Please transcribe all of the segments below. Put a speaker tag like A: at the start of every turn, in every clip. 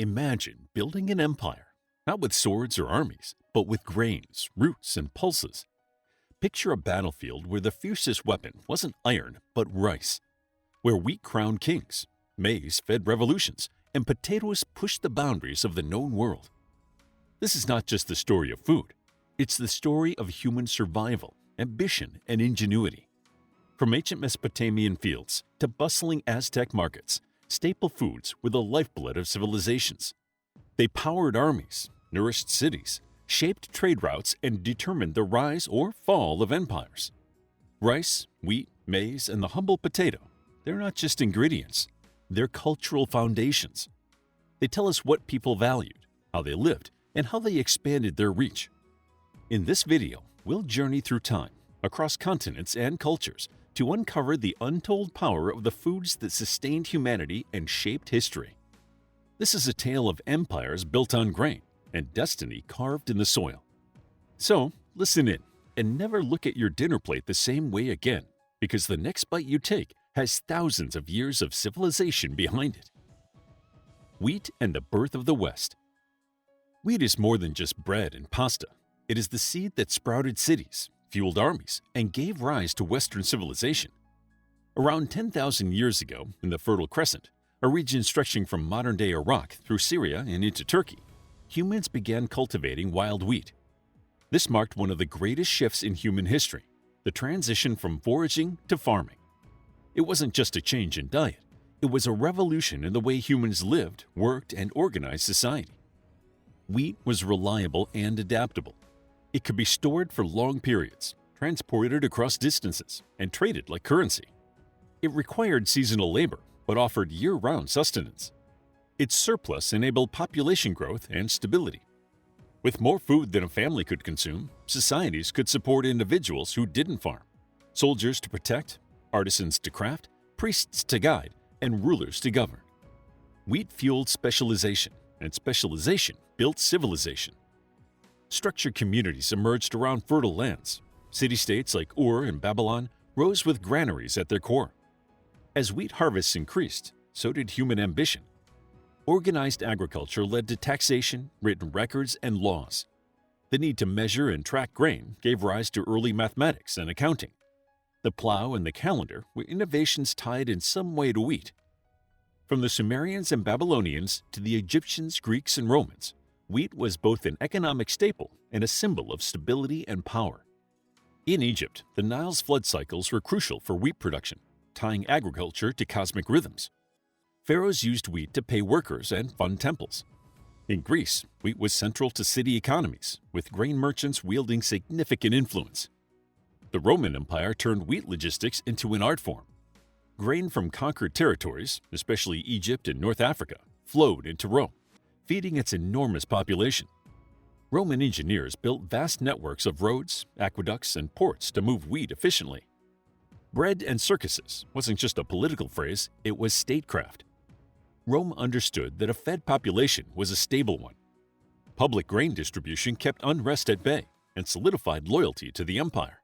A: Imagine building an empire, not with swords or armies, but with grains, roots, and pulses. Picture a battlefield where the fiercest weapon wasn't iron, but rice, where wheat crowned kings, maize fed revolutions, and potatoes pushed the boundaries of the known world. This is not just the story of food, it's the story of human survival, ambition, and ingenuity. From ancient Mesopotamian fields to bustling Aztec markets, staple foods were the lifeblood of civilizations. They powered armies, nourished cities, shaped trade routes, and determined the rise or fall of empires. Rice, wheat, maize, and the humble potato, they're not just ingredients, they're cultural foundations. They tell us what people valued, how they lived, and how they expanded their reach. In this video, we'll journey through time, across continents and cultures, to uncover the untold power of the foods that sustained humanity and shaped history. This is a tale of empires built on grain and destiny carved in the soil. So, listen in and never look at your dinner plate the same way again, because the next bite you take has thousands of years of civilization behind it. Wheat and the birth of the West. Wheat is more than just bread and pasta. It is the seed that sprouted cities, fueled armies, and gave rise to Western civilization. Around 10,000 years ago, in the Fertile Crescent, a region stretching from modern-day Iraq through Syria and into Turkey, humans began cultivating wild wheat. This marked one of the greatest shifts in human history, the transition from foraging to farming. It wasn't just a change in diet, it was a revolution in the way humans lived, worked, and organized society. Wheat was reliable and adaptable. It could be stored for long periods, transported across distances, and traded like currency. It required seasonal labor, but offered year-round sustenance. Its surplus enabled population growth and stability. With more food than a family could consume, societies could support individuals who didn't farm, soldiers to protect, artisans to craft, priests to guide, and rulers to govern. Wheat fueled specialization, and specialization built civilization. Structured communities emerged around fertile lands. City-states like Ur and Babylon rose with granaries at their core. As wheat harvests increased, so did human ambition. Organized agriculture led to taxation, written records, and laws. The need to measure and track grain gave rise to early mathematics and accounting. The plow and the calendar were innovations tied in some way to wheat. From the Sumerians and Babylonians to the Egyptians, Greeks, and Romans, wheat was both an economic staple and a symbol of stability and power. In Egypt, the Nile's flood cycles were crucial for wheat production, tying agriculture to cosmic rhythms. Pharaohs used wheat to pay workers and fund temples. In Greece, wheat was central to city economies, with grain merchants wielding significant influence. The Roman Empire turned wheat logistics into an art form. Grain from conquered territories, especially Egypt and North Africa, flowed into Rome, feeding its enormous population. Roman engineers built vast networks of roads, aqueducts, and ports to move wheat efficiently. Bread and circuses wasn't just a political phrase, it was statecraft. Rome understood that a fed population was a stable one. Public grain distribution kept unrest at bay and solidified loyalty to the empire.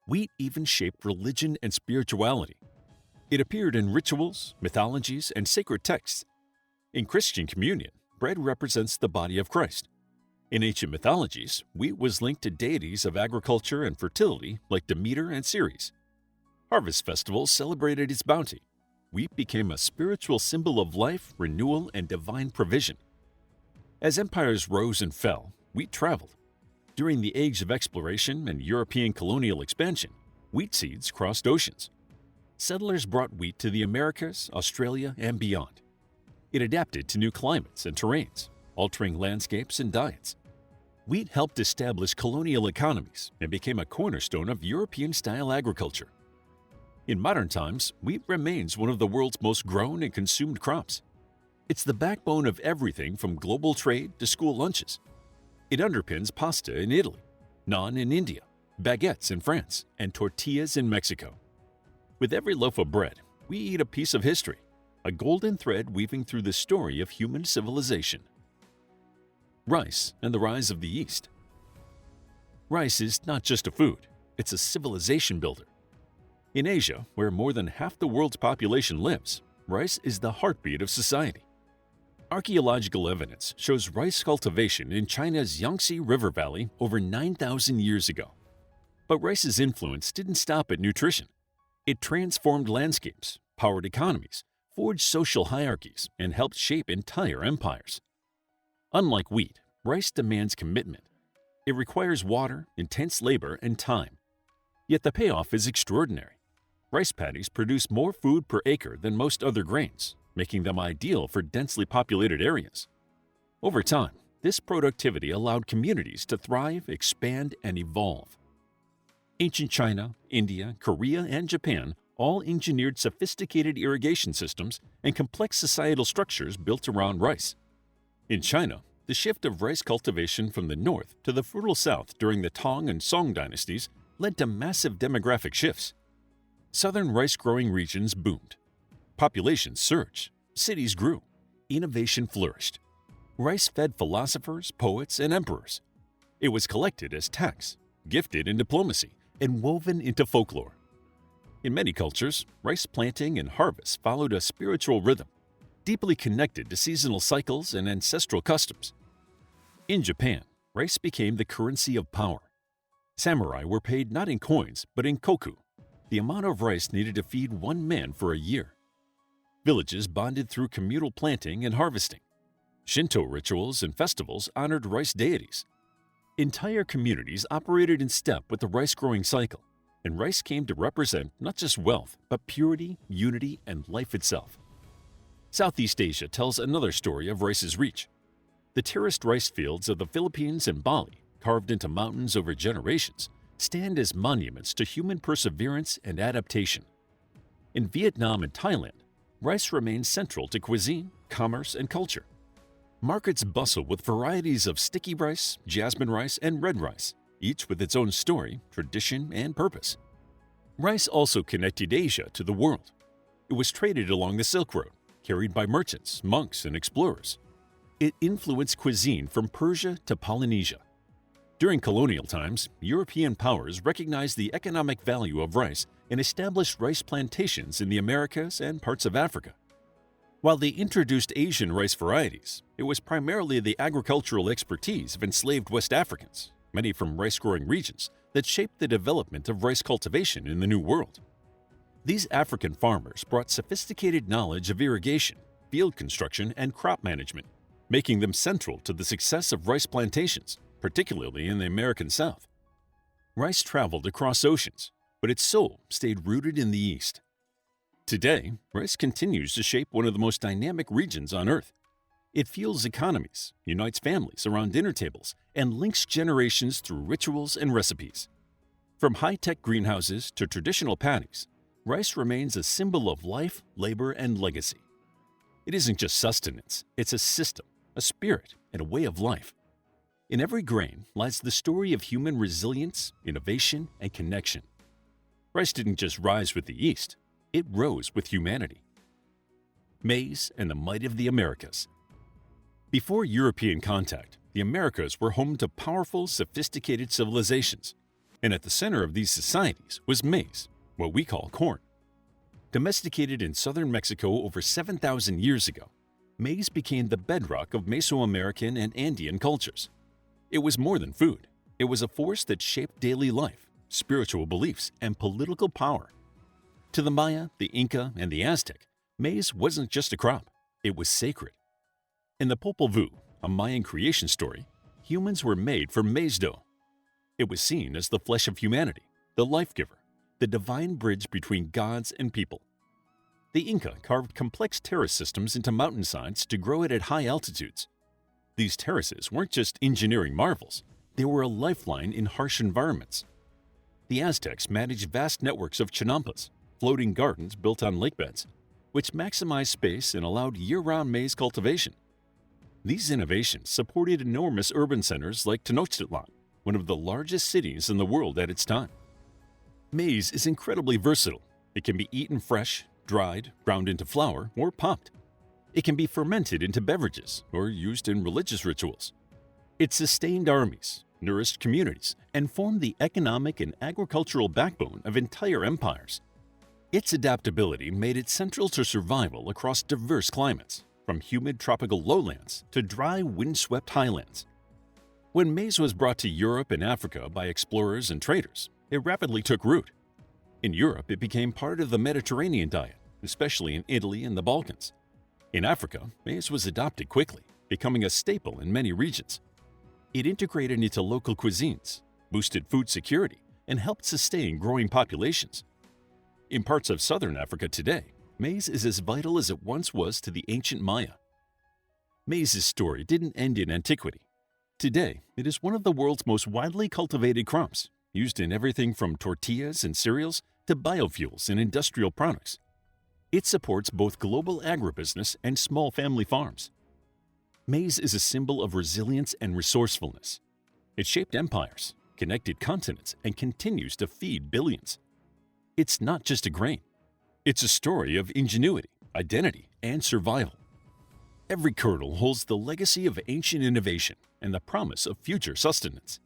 A: Wheat even shaped religion and spirituality. It appeared in rituals, mythologies, and sacred texts. In Christian communion, bread represents the body of Christ. In ancient mythologies, wheat was linked to deities of agriculture and fertility like Demeter and Ceres. Harvest festivals celebrated its bounty. Wheat became a spiritual symbol of life, renewal, and divine provision. As empires rose and fell, wheat traveled. During the Age of Exploration and European colonial expansion, wheat seeds crossed oceans. Settlers brought wheat to the Americas, Australia, and beyond. It adapted to new climates and terrains, altering landscapes and diets. Wheat helped establish colonial economies and became a cornerstone of European-style agriculture. In modern times, wheat remains one of the world's most grown and consumed crops. It's the backbone of everything from global trade to school lunches. It underpins pasta in Italy, naan in India, baguettes in France, and tortillas in Mexico. With every loaf of bread, we eat a piece of history, a golden thread weaving through the story of human civilization. Rice and the rise of the East. Rice is not just a food, it's a civilization builder. In Asia, where more than half the world's population lives, rice is the heartbeat of society. Archaeological evidence shows rice cultivation in China's Yangtze River Valley over 9,000 years ago. But rice's influence didn't stop at nutrition. It transformed landscapes, powered economies, forged social hierarchies, and helped shape entire empires. Unlike wheat, rice demands commitment. It requires water, intense labor, and time. Yet the payoff is extraordinary. Rice paddies produce more food per acre than most other grains, making them ideal for densely populated areas. Over time, this productivity allowed communities to thrive, expand, and evolve. Ancient China, India, Korea, and Japan all engineered sophisticated irrigation systems and complex societal structures built around rice. In China, the shift of rice cultivation from the north to the fertile south during the Tang and Song dynasties led to massive demographic shifts. Southern rice-growing regions boomed. Populations surged, cities grew, innovation flourished. Rice fed philosophers, poets, and emperors. It was collected as tax, gifted in diplomacy, and woven into folklore. In many cultures, rice planting and harvest followed a spiritual rhythm, deeply connected to seasonal cycles and ancestral customs. In Japan, rice became the currency of power. Samurai were paid not in coins, but in koku, the amount of rice needed to feed one man for a year. Villages bonded through communal planting and harvesting. Shinto rituals and festivals honored rice deities. Entire communities operated in step with the rice-growing cycle, and rice came to represent not just wealth, but purity, unity, and life itself. Southeast Asia tells another story of rice's reach. The terraced rice fields of the Philippines and Bali, carved into mountains over generations, stand as monuments to human perseverance and adaptation. In Vietnam and Thailand, rice remains central to cuisine, commerce, and culture. Markets bustle with varieties of sticky rice, jasmine rice, and red rice, each with its own story, tradition, and purpose. Rice also connected Asia to the world. It was traded along the Silk Road, carried by merchants, monks, and explorers. It influenced cuisine from Persia to Polynesia. During colonial times, European powers recognized the economic value of rice and established rice plantations in the Americas and parts of Africa. While they introduced Asian rice varieties, it was primarily the agricultural expertise of enslaved West Africans, many from rice-growing regions, that shaped the development of rice cultivation in the New World. These African farmers brought sophisticated knowledge of irrigation, field construction, and crop management, making them central to the success of rice plantations, particularly in the American South. Rice traveled across oceans, but its soul stayed rooted in the East. Today, rice continues to shape one of the most dynamic regions on Earth. It fuels economies, unites families around dinner tables, and links generations through rituals and recipes. From high-tech greenhouses to traditional paddies, rice remains a symbol of life, labor, and legacy. It isn't just sustenance, it's a system, a spirit, and a way of life. In every grain lies the story of human resilience, innovation, and connection. Rice didn't just rise with the East, it rose with humanity. Maize and the might of the Americas. Before European contact, the Americas were home to powerful, sophisticated civilizations, and at the center of these societies was maize, what we call corn. Domesticated in southern Mexico over 7,000 years ago, maize became the bedrock of Mesoamerican and Andean cultures. It was more than food. It was a force that shaped daily life, spiritual beliefs, and political power. To the Maya, the Inca, and the Aztec, maize wasn't just a crop, it was sacred. In the Popol Vuh, a Mayan creation story, humans were made from maize dough. It was seen as the flesh of humanity, the life giver, the divine bridge between gods and people. The Inca carved complex terrace systems into mountainsides to grow it at high altitudes. These terraces weren't just engineering marvels, they were a lifeline in harsh environments. The Aztecs managed vast networks of chinampas, floating gardens built on lakebeds, which maximized space and allowed year-round maize cultivation. These innovations supported enormous urban centers like Tenochtitlan, one of the largest cities in the world at its time. Maize is incredibly versatile. It can be eaten fresh, dried, ground into flour, or popped. It can be fermented into beverages or used in religious rituals. It sustained armies, nourished communities, and formed the economic and agricultural backbone of entire empires. Its adaptability made it central to survival across diverse climates, from humid tropical lowlands to dry, windswept highlands. When maize was brought to Europe and Africa by explorers and traders, it rapidly took root. In Europe, it became part of the Mediterranean diet, especially in Italy and the Balkans. In Africa, maize was adopted quickly, becoming a staple in many regions. It integrated into local cuisines, boosted food security, and helped sustain growing populations. In parts of southern Africa today, maize is as vital as it once was to the ancient Maya. Maize's story didn't end in antiquity. Today, it is one of the world's most widely cultivated crops, used in everything from tortillas and cereals to biofuels and industrial products. It supports both global agribusiness and small family farms. Maize is a symbol of resilience and resourcefulness. It shaped empires, connected continents, and continues to feed billions. It's not just a grain. It's a story of ingenuity, identity, and survival. Every kernel holds the legacy of ancient innovation and the promise of future sustenance.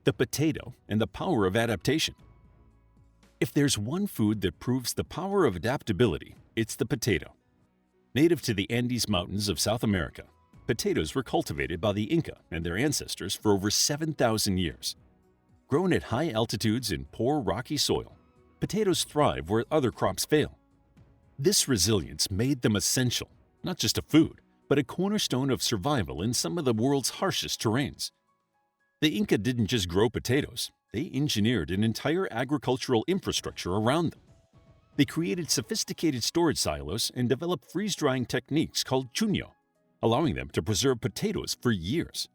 A: The potato and the power of adaptation. If there's one food that proves the power of adaptability, it's the potato. Native to the Andes Mountains of South America, potatoes were cultivated by the Inca and their ancestors for over 7,000 years. Grown at high altitudes in poor rocky soil, potatoes thrive where other crops fail. This resilience made them essential, not just a food, but a cornerstone of survival in some of the world's harshest terrains. The Inca didn't just grow potatoes, they engineered an entire agricultural infrastructure around them. They created sophisticated storage silos and developed freeze-drying techniques called chuño, allowing them to preserve potatoes for years.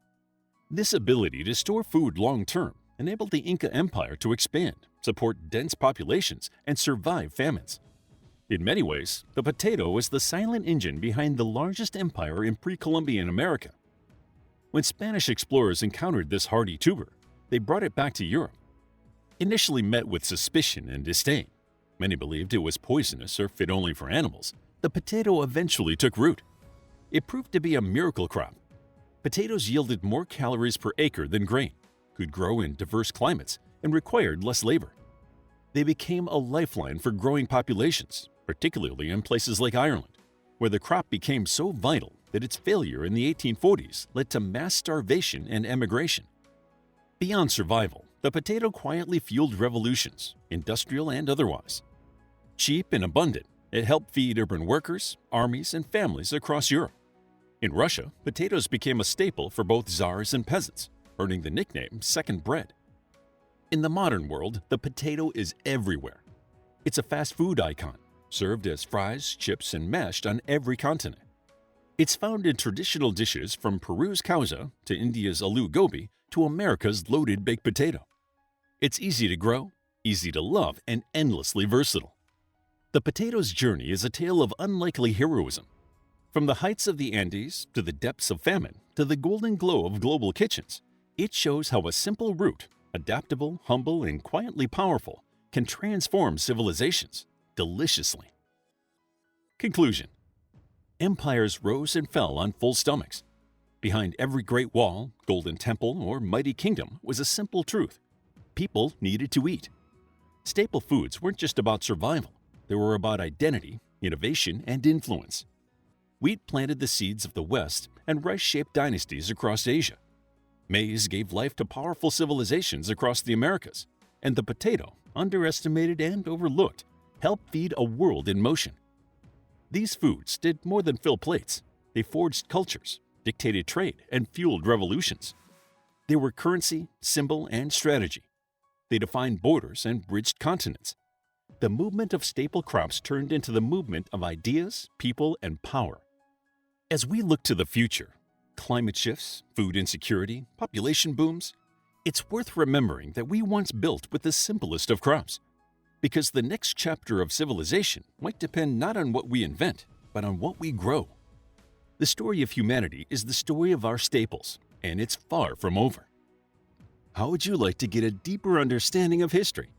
A: This ability to store food long-term enabled the Inca Empire to expand, support dense populations, and survive famines. In many ways, the potato was the silent engine behind the largest empire in pre-Columbian America. When Spanish explorers encountered this hardy tuber, they brought it back to Europe. Initially met with suspicion and disdain, many believed it was poisonous or fit only for animals, the potato eventually took root. It proved to be a miracle crop. Potatoes yielded more calories per acre than grain, could grow in diverse climates, and required less labor. They became a lifeline for growing populations, particularly in places like Ireland, where the crop became so vital that its failure in the 1840s led to mass starvation and emigration. Beyond survival, the potato quietly fueled revolutions, industrial and otherwise. Cheap and abundant, it helped feed urban workers, armies, and families across Europe. In Russia, potatoes became a staple for both czars and peasants, earning the nickname second bread. In the modern world, the potato is everywhere. It's a fast food icon, served as fries, chips, and mashed on every continent. It's found in traditional dishes from Peru's causa to India's aloo gobi to America's loaded baked potato. It's easy to grow, easy to love, and endlessly versatile. The potato's journey is a tale of unlikely heroism. From the heights of the Andes to the depths of famine to the golden glow of global kitchens, it shows how a simple root, adaptable, humble, and quietly powerful, can transform civilizations deliciously. Conclusion. Empires rose and fell on full stomachs. Behind every great wall, golden temple, or mighty kingdom was a simple truth. People needed to eat. Staple foods weren't just about survival. They were about identity, innovation, and influence. Wheat planted the seeds of the West, and rice shaped dynasties across Asia. Maize gave life to powerful civilizations across the Americas, and the potato, underestimated and overlooked, helped feed a world in motion. These foods did more than fill plates. They forged cultures, dictated trade, and fueled revolutions. They were currency, symbol, and strategy. They defined borders and bridged continents. The movement of staple crops turned into the movement of ideas, people, and power. As we look to the future, climate shifts, food insecurity, population booms, it's worth remembering that we once built with the simplest of crops. Because the next chapter of civilization might depend not on what we invent, but on what we grow. The story of humanity is the story of our staples, and it's far from over. How would you like to get a deeper understanding of history,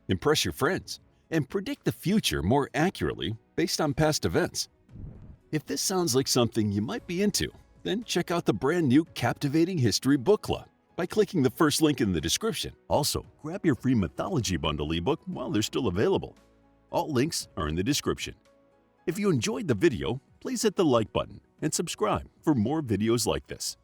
A: impress your friends, and predict the future more accurately based on past events? If this sounds like something you might be into, then check out the brand new Captivating History Book Club by clicking the first link in the description. Also, grab your free Mythology Bundle ebook while they're still available. All links are in the description. If you enjoyed the video, please hit the like button and subscribe for more videos like this.